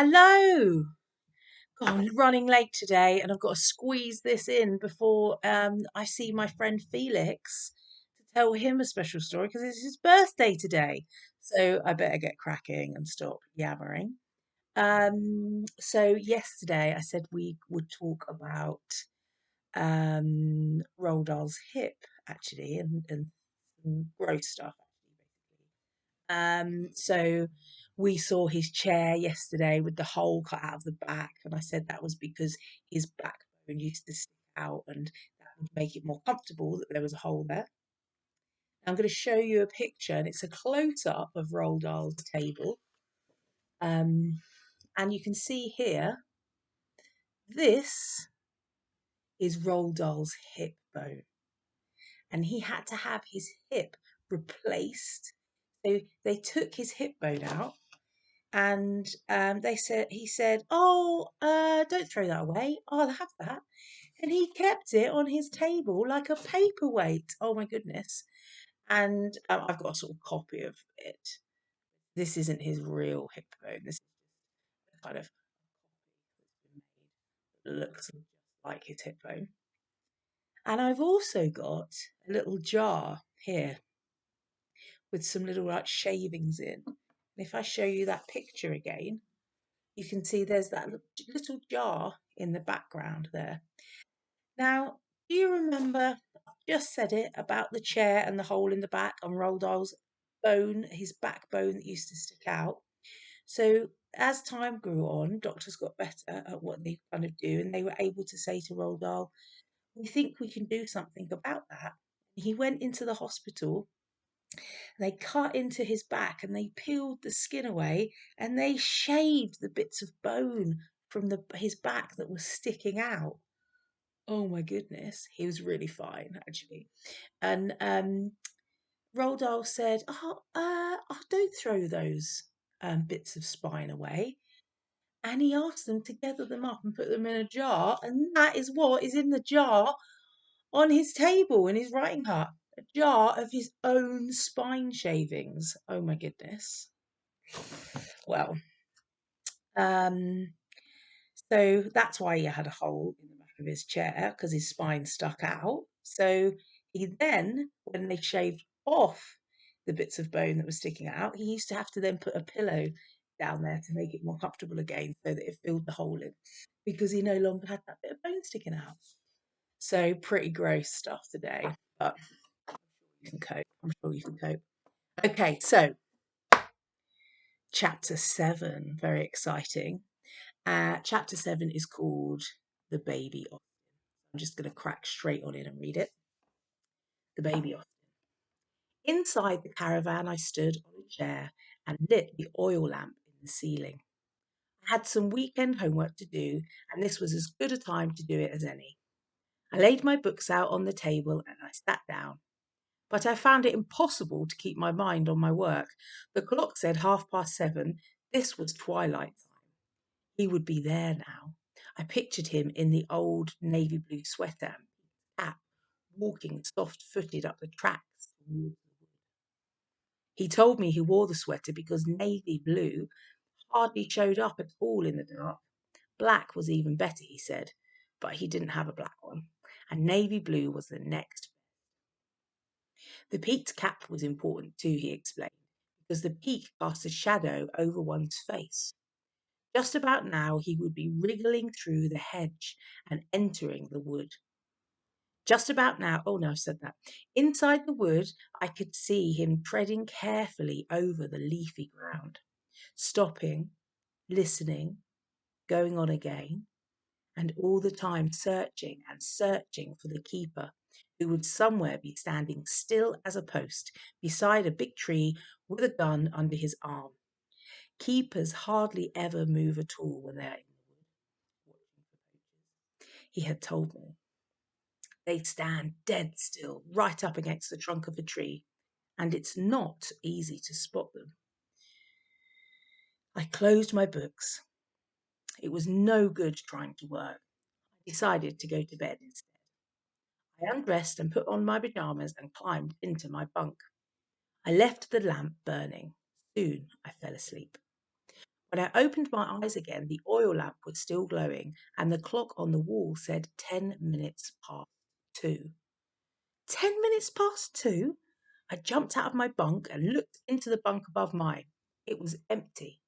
Hello. God, I'm running late today and I've got to squeeze this in before I see my friend Felix to tell him a special story because it's his birthday today. So I better get cracking and stop yammering. So yesterday I said we would talk about Roald Dahl's hip actually and some gross stuff. So we saw his chair yesterday with the hole cut out of the back, and I said that was because his backbone used to stick out, and that would make it more comfortable that there was a hole there. I'm going to show you a picture, and it's a close up of Roald Dahl's table. And you can see here, this is Roald Dahl's hip bone, and he had to have his hip replaced. So they took his hip bone out and he said, "Oh, don't throw that away. I'll have that." And he kept it on his table like a paperweight. Oh my goodness! And I've got a sort of copy of it. This isn't his real hip bone. This is kind of looks like his hip bone. And I've also got a little jar here with some little like shavings in. And if I show you that picture again, you can see there's that little jar in the background there. Now, do you remember, I just said it about the chair and the hole in the back on Roald Dahl's bone, his backbone that used to stick out? So as time grew on, doctors got better at what they kind of do, and they were able to say to Roald Dahl, "We think we can do something about that." He went into the hospital. They cut into his back and they peeled the skin away and they shaved the bits of bone from his back that was sticking out. Oh my goodness, he was really fine actually. And Roald Dahl said, "Oh, don't throw those bits of spine away." And he asked them to gather them up and put them in a jar, and that is what is in the jar on his table in his writing hut. A jar of his own spine shavings. Oh my goodness. Well, um, so that's why he had a hole in the back of his chair because his spine stuck out. So he then, when they shaved off the bits of bone that was sticking out, he used to have to then put a pillow down there to make it more comfortable again so that it filled the hole in because he no longer had that bit of bone sticking out. So pretty gross stuff today, but you can cope. I'm sure you can cope. Okay, so chapter 7, very exciting. Chapter 7 is called The Baby. I'm just going to crack straight on in and read it. The Baby. Inside the caravan, I stood on a chair and lit the oil lamp in the ceiling. I had some weekend homework to do, and this was as good a time to do it as any. I laid my books out on the table and I sat down. But I found it impossible to keep my mind on my work. The clock said 7:30. This was twilight time. He would be there now. I pictured him in the old navy blue sweater and cap, walking soft-footed up the tracks towards the wood. He told me he wore the sweater because navy blue hardly showed up at all in the dark. Black was even better, he said, but he didn't have a black one, and navy blue was the next. The peaked cap was important too, he explained, because the peak cast a shadow over one's face. Just about now he would be wriggling through the hedge and entering the wood. Just about now, oh no, I've said that. Inside the wood, I could see him treading carefully over the leafy ground, stopping, listening, going on again, and all the time searching and searching for the keeper, who would somewhere be standing still as a post beside a big tree with a gun under his arm. Keepers hardly ever move at all when they're in the wood watching for poachers, he had told me. They stand dead still, right up against the trunk of a tree, and it's not easy to spot them. I closed my books. It was no good trying to work. I decided to go to bed instead. I undressed and put on my pajamas and climbed into my bunk. I left the lamp burning. Soon I fell asleep. When I opened my eyes again, the oil lamp was still glowing, and the clock on the wall said 10 minutes past 2. 10 minutes past 2? I jumped out of my bunk and looked into the bunk above mine. It was empty.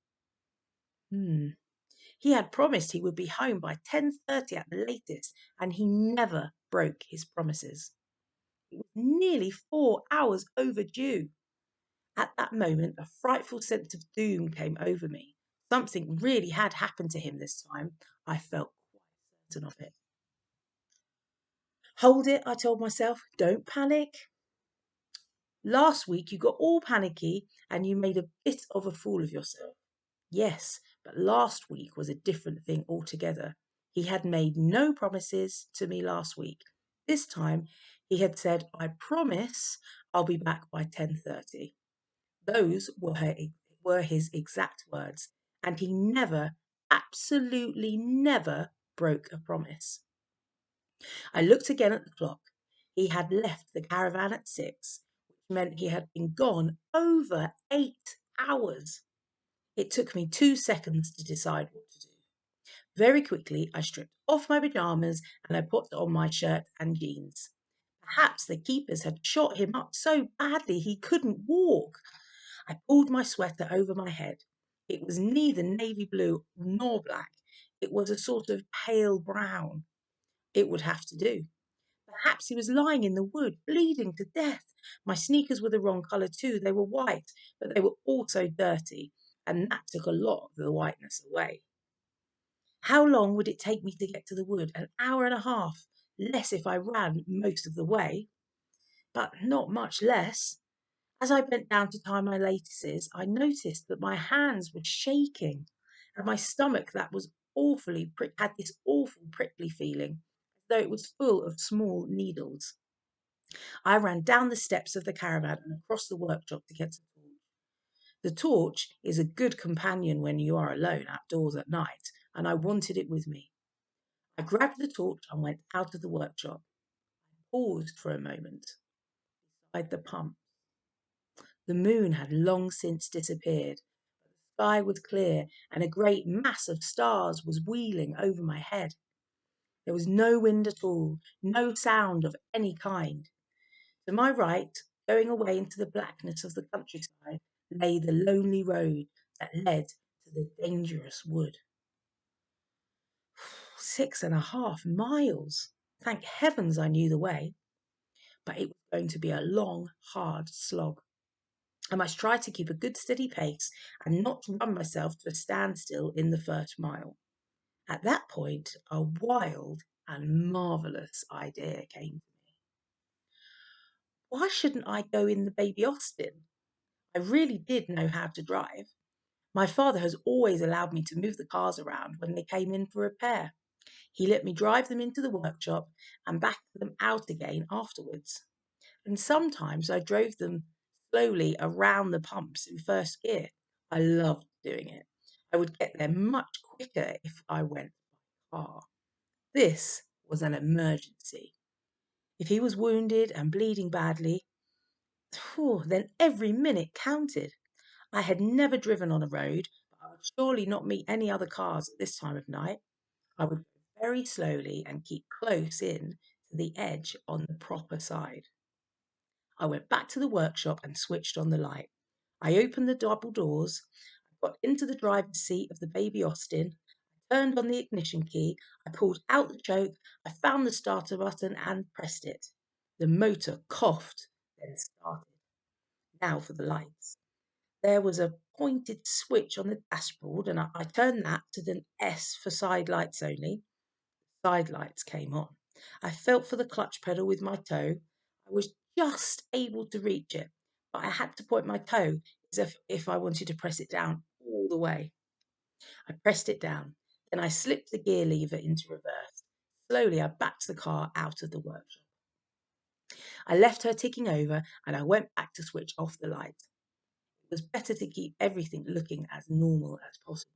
He had promised he would be home by 10:30 at the latest, and he never broke his promises. It was nearly 4 hours overdue. At that moment, a frightful sense of doom came over me. Something really had happened to him this time. I felt quite certain of it. Hold it, I told myself. Don't panic. Last week you got all panicky and you made a bit of a fool of yourself. Yes, but last week was a different thing altogether. He had made no promises to me last week. This time he had said, I promise I'll be back by 10:30. Those were his exact words, and he never, absolutely never broke a promise. I looked again at the clock. He had left the caravan at 6, which meant he had been gone over 8 hours. It took me 2 seconds to decide what to do. Very quickly, I stripped off my pajamas and I put on my shirt and jeans. Perhaps the keepers had shot him up so badly he couldn't walk. I pulled my sweater over my head. It was neither navy blue nor black. It was a sort of pale brown. It would have to do. Perhaps he was lying in the wood, bleeding to death. My sneakers were the wrong colour too. They were white, but they were also dirty, and that took a lot of the whiteness away. How long would it take me to get to the wood? An hour and a half, less if I ran most of the way, but not much less. As I bent down to tie my laces, I noticed that my hands were shaking, and my stomach that was had this awful prickly feeling, as though it was full of small needles. I ran down the steps of the caravan and across the workshop to get to the torch. The torch is a good companion when you are alone outdoors at night, and I wanted it with me. I grabbed the torch and went out of the workshop. I paused for a moment beside the pump. The moon had long since disappeared. The sky was clear, and a great mass of stars was wheeling over my head. There was no wind at all, no sound of any kind. To my right, going away into the blackness of the countryside, lay the lonely road that led to the dangerous wood. 6.5 miles. Thank heavens I knew the way. But it was going to be a long, hard slog. I must try to keep a good steady pace and not run myself to a standstill in the first mile. At that point, a wild and marvellous idea came to me. Why shouldn't I go in the baby Austin? I really did know how to drive. My father has always allowed me to move the cars around when they came in for repair. He let me drive them into the workshop and back them out again afterwards. And sometimes I drove them slowly around the pumps in first gear. I loved doing it. I would get there much quicker if I went by car. This was an emergency. If he was wounded and bleeding badly, then every minute counted. I had never driven on a road, but I would surely not meet any other cars at this time of night. I would go very slowly and keep close in to the edge on the proper side. I went back to the workshop and switched on the light. I opened the double doors, I got into the driver's seat of the baby Austin, I turned on the ignition key, I pulled out the choke, I found the starter button and pressed it. The motor coughed, then started. Now for the lights. There was a pointed switch on the dashboard, and I turned that to the S for side lights only. Side lights came on. I felt for the clutch pedal with my toe. I was just able to reach it, but I had to point my toe as if I wanted to press it down all the way. I pressed it down. Then I slipped the gear lever into reverse. Slowly, I backed the car out of the workshop. I left her ticking over, and I went back to switch off the light. It was better to keep everything looking as normal as possible.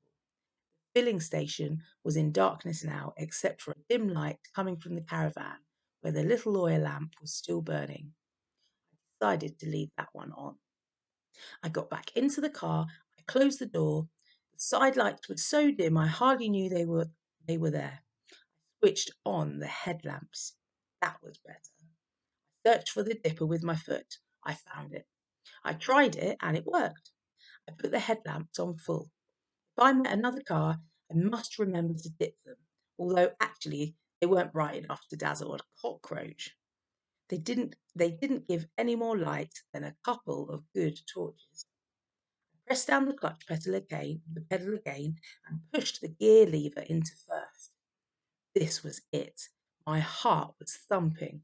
The filling station was in darkness now, except for a dim light coming from the caravan, where the little oil lamp was still burning. I decided to leave that one on. I got back into the car, I closed the door. The side lights were so dim I hardly knew they were there. Switched on the headlamps. That was better. Searched for the dipper with my foot. I found it. I tried it and it worked. I put the headlamps on full. If I met another car, I must remember to dip them, although actually they weren't bright enough to dazzle a cockroach. They didn't give any more light than a couple of good torches. I pressed down the pedal again, and pushed the gear lever into first. This was it. My heart was thumping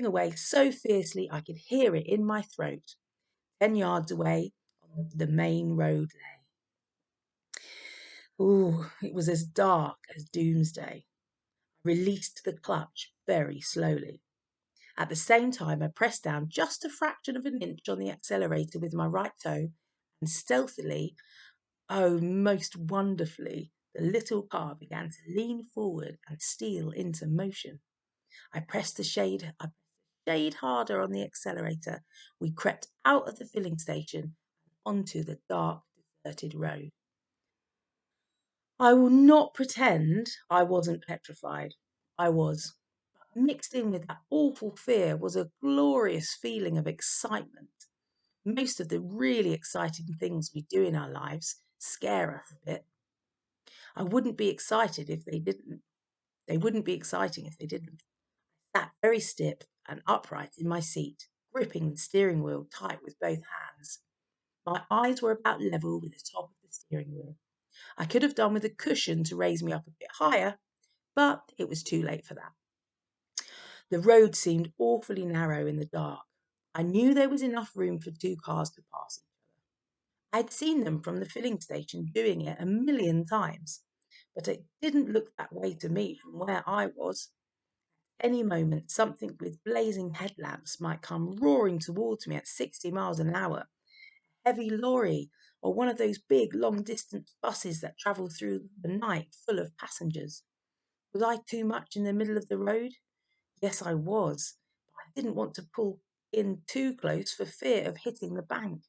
away so fiercely I could hear it in my throat. 10 yards away, the main road lay. Ooh, it was as dark as doomsday. I released the clutch very slowly. At the same time, I pressed down just a fraction of an inch on the accelerator with my right toe, and stealthily, oh, most wonderfully, the little car began to lean forward and steal into motion. I pressed a shade harder on the accelerator. We crept out of the filling station and onto the dark, deserted road. I will not pretend I wasn't petrified. I was. But mixed in with that awful fear was a glorious feeling of excitement. Most of the really exciting things we do in our lives scare us a bit. I wouldn't be excited if they didn't. They wouldn't be exciting if they didn't. I sat very stiff and upright in my seat, gripping the steering wheel tight with both hands. My eyes were about level with the top of the steering wheel. I could have done with a cushion to raise me up a bit higher, but it was too late for that. The road seemed awfully narrow in the dark. I knew there was enough room for two cars to pass each other. I'd seen them from the filling station doing it a million times, but it didn't look that way to me from where I was. Any moment, something with blazing headlamps might come roaring towards me at 60 miles an hour. Heavy lorry, or one of those big long distance buses that travel through the night full of passengers. Was I too much in the middle of the road? Yes, I was. But I didn't want to pull in too close for fear of hitting the bank.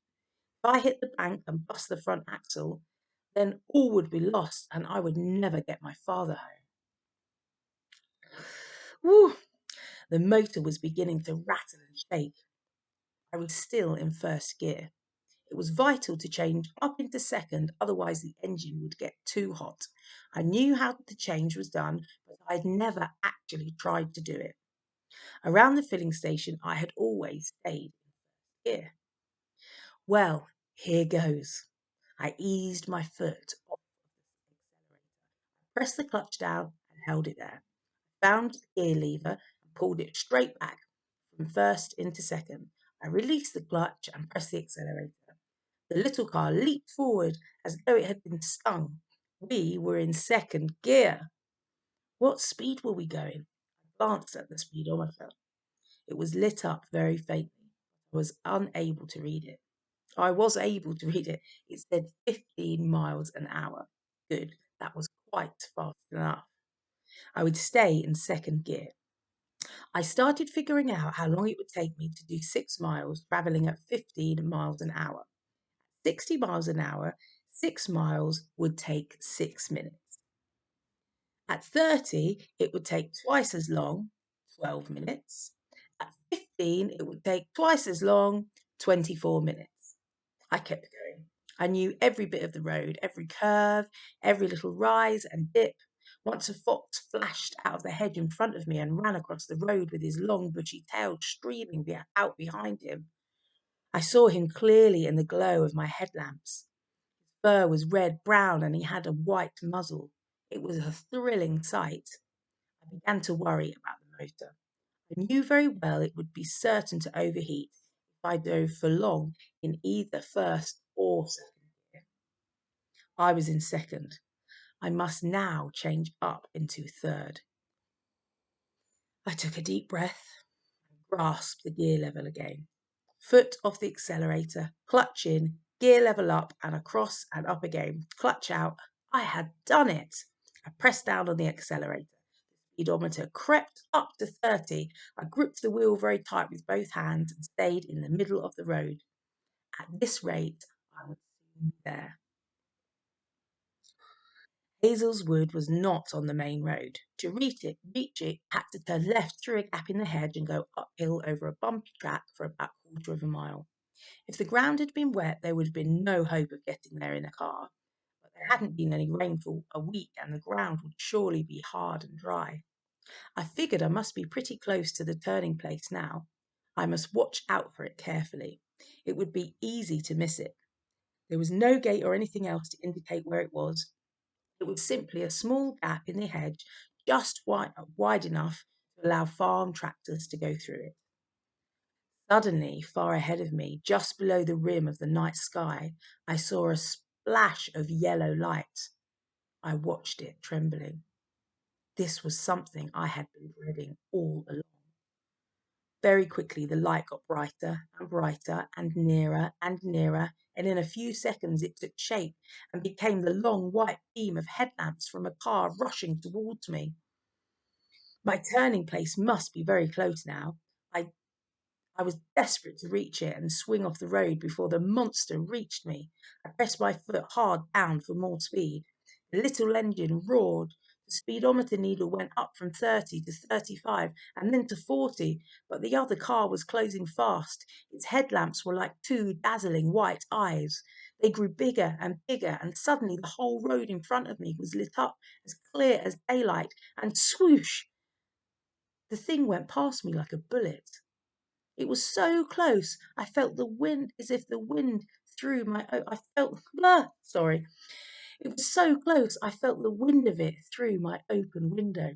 If I hit the bank and bust the front axle, then all would be lost and I would never get my father home. Woo! The motor was beginning to rattle and shake. I was still in first gear. It was vital to change up into second, otherwise the engine would get too hot. I knew how the change was done, but I'd never actually tried to do it. Around the filling station, I had always stayed in gear. Well, here goes. I eased my foot off the accelerator, pressed the clutch down, and held it there. Found the gear lever and pulled it straight back from first into second. I released the clutch and pressed the accelerator. The little car leaped forward as though it had been stung. We were in second gear. What speed were we going? I glanced at the speedometer. It was lit up very faintly. I was unable to read it. I was able to read it. It said 15 miles an hour. Good. That was quite fast enough. I would stay in second gear. I started figuring out how long it would take me to do 6 miles travelling at 15 miles an hour. 60 miles an hour, 6 miles would take 6 minutes. At 30, it would take twice as long, 12 minutes. At 15, it would take twice as long, 24 minutes. I kept going. I knew every bit of the road, every curve, every little rise and dip. Once a fox flashed out of the hedge in front of me and ran across the road with his long bushy tail streaming out behind him. I saw him clearly in the glow of my headlamps. His fur was red-brown and he had a white muzzle. It was a thrilling sight. I began to worry about the motor. I knew very well it would be certain to overheat if I drove for long in either first or second gear. I was in second. I must now change up into third. I took a deep breath and grasped the gear level again. Foot off the accelerator, clutch in, gear level up and across and up again, clutch out. I had done it. I pressed down on the accelerator. The speedometer crept up to 30. I gripped the wheel very tight with both hands and stayed in the middle of the road. At this rate, I would soon be there. Hazel's wood was not on the main road. To reach it, had to turn left through a gap in the hedge and go uphill over a bumpy track for about a quarter of a mile. If the ground had been wet, there would have been no hope of getting there in a car. But there hadn't been any rain for a week, and the ground would surely be hard and dry. I figured I must be pretty close to the turning place now. I must watch out for it carefully. It would be easy to miss it. There was no gate or anything else to indicate where it was. It was simply a small gap in the hedge, just wide enough to allow farm tractors to go through it. Suddenly, far ahead of me, just below the rim of the night sky, I saw a splash of yellow light. I watched it, trembling. This was something I had been dreading all along. Very quickly, the light got brighter and brighter and nearer, and in a few seconds it took shape and became the long white beam of headlamps from a car rushing towards me. My turning place must be very close now. I I was desperate to reach it and swing off the road before the monster reached me. I pressed my foot hard down for more speed. The little engine roared. The speedometer needle went up from 30 to 35 and then to 40, but the other car was closing fast. Its headlamps were like two dazzling white eyes. They grew bigger and suddenly the whole road in front of me was lit up as clear as daylight, and swoosh! The thing went past me like a bullet. It was so close. I felt the wind as if the wind through my. I felt. Sorry. It was so close. I felt the wind of it through my open window.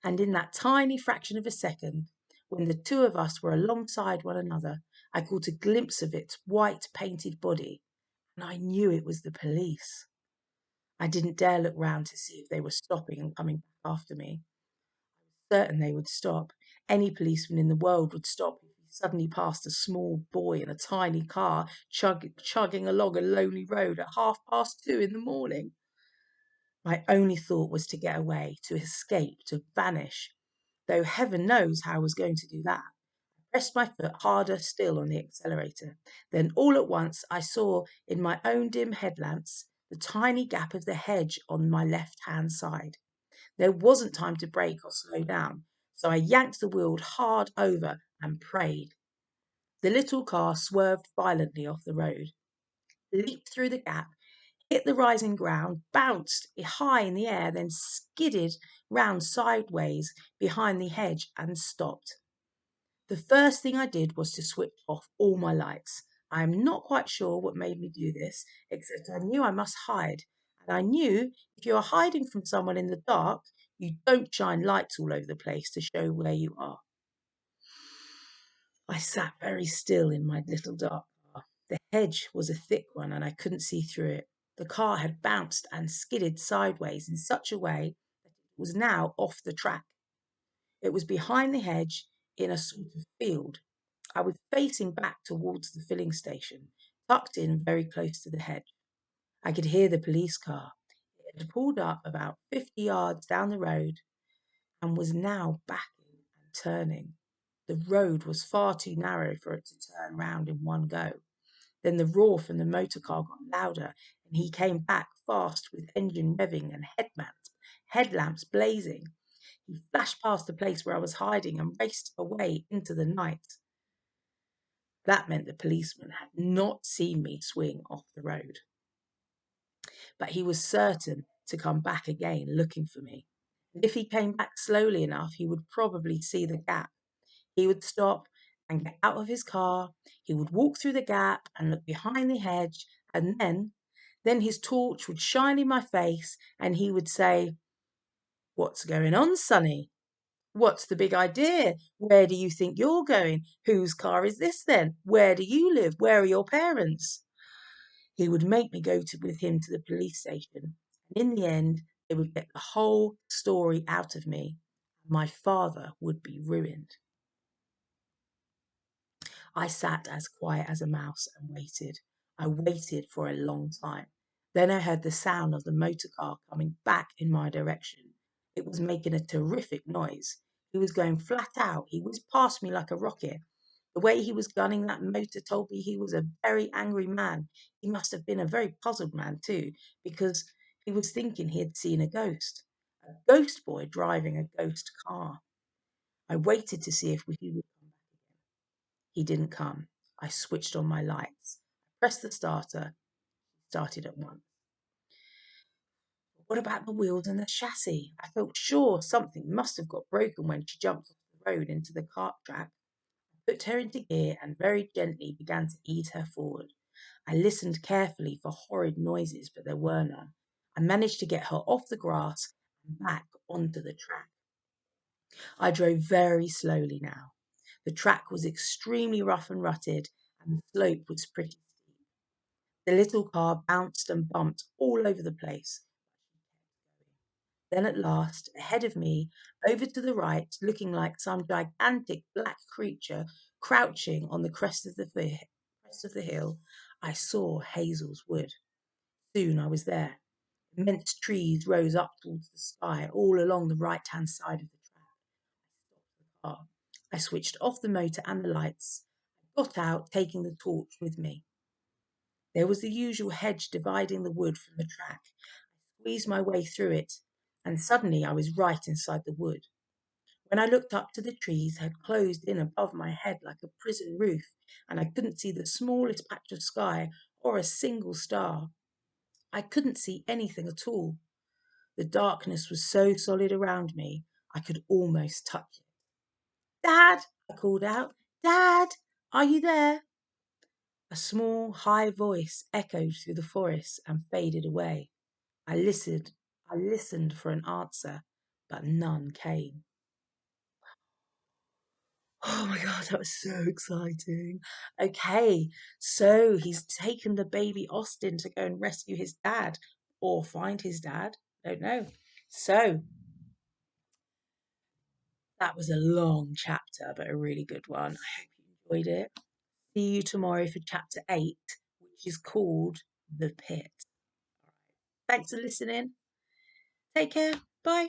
And in that tiny fraction of a second, when the two of us were alongside one another, I caught a glimpse of its white painted body, and I knew it was the police. I didn't dare look round to see if they were stopping and coming back after me. Certain they would stop. Any policeman in the world would stop if he suddenly passed a small boy in a tiny car chugging along a lonely road at 2:30 in the morning. My only thought was to get away, to escape, to vanish, though heaven knows how I was going to do that. I pressed my foot harder still on the accelerator. Then all at once I saw in my own dim headlamps the tiny gap of the hedge on my left-hand side. There wasn't time to brake or slow down, so I yanked the wheel hard over and prayed. The little car swerved violently off the road, leaped through the gap, hit the rising ground, bounced high in the air, then skidded round sideways behind the hedge and stopped. The first thing I did was to switch off all my lights. I am not quite sure what made me do this, except I knew I must hide. And I knew if you are hiding from someone in the dark, you don't shine lights all over the place to show where you are. I sat very still in my little dark car. The hedge was a thick one and I couldn't see through it. The car had bounced and skidded sideways in such a way that it was now off the track. It was behind the hedge in a sort of field. I was facing back towards the filling station, tucked in very close to the hedge. I could hear the police car. It had pulled up about 50 yards down the road and was now backing and turning. The road was far too narrow for it to turn round in one go. Then the roar from the motor car got louder, and he came back fast with engine revving and headlamps blazing. He flashed past the place where I was hiding and raced away into the night. That meant the policeman had not seen me swing off the road. But he was certain to come back again looking for me. And if he came back slowly enough, he would probably see the gap. He would stop and get out of his car. He would walk through the gap and look behind the hedge, and then his torch would shine in my face, and he would say, "What's going on, Sonny? What's the big idea? Where do you think you're going? Whose car is this then? Where do you live? Where are your parents?" He would make me go with him to the police station. And in the end, they would get the whole story out of me. My father would be ruined. I sat as quiet as a mouse and waited. I waited for a long time. Then I heard the sound of the motor car coming back in my direction. It was making a terrific noise. He was going flat out. He whizzed past me like a rocket. The way he was gunning that motor told me he was a very angry man. He must have been a very puzzled man too, because He was thinking he had seen a ghost boy driving a ghost car. I waited to see if he would come back again. He didn't come. I switched on my lights, pressed the starter, started at once. What about the wheels and the chassis? I felt sure something must have got broken when she jumped off the road into the cart track. I put her into gear and very gently began to ease her forward. I listened carefully for horrid noises, but there were none. I managed to get her off the grass and back onto the track. I drove very slowly now. The track was extremely rough and rutted, and the slope was pretty steep. The little car bounced and bumped all over the place. Then at last, ahead of me, over to the right, looking like some gigantic black creature crouching on the crest of the hill, I saw Hazel's Wood. Soon I was there. Immense trees rose up towards the sky all along the right-hand side of the track. I stopped the car. I switched off the motor and the lights. I got out, taking the torch with me. There was the usual hedge dividing the wood from the track. I squeezed my way through it, and suddenly I was right inside the wood. When I looked up to the trees had closed in above my head like a prison roof, and I couldn't see the smallest patch of sky or a single star. I couldn't see anything at all. The darkness was so solid around me, I could almost touch it. Dad, I called out. Dad, are you there? A small, high voice echoed through the forest and faded away. I listened. I listened for an answer, but none came. Oh my God, that was so exciting. Okay, so he's taken the baby Austin to go and rescue his dad or find his dad. Don't know. So that was a long chapter, but a really good one. I hope you enjoyed it. See you tomorrow for chapter 8, which is called The Pit. Thanks for listening. Take care. Bye.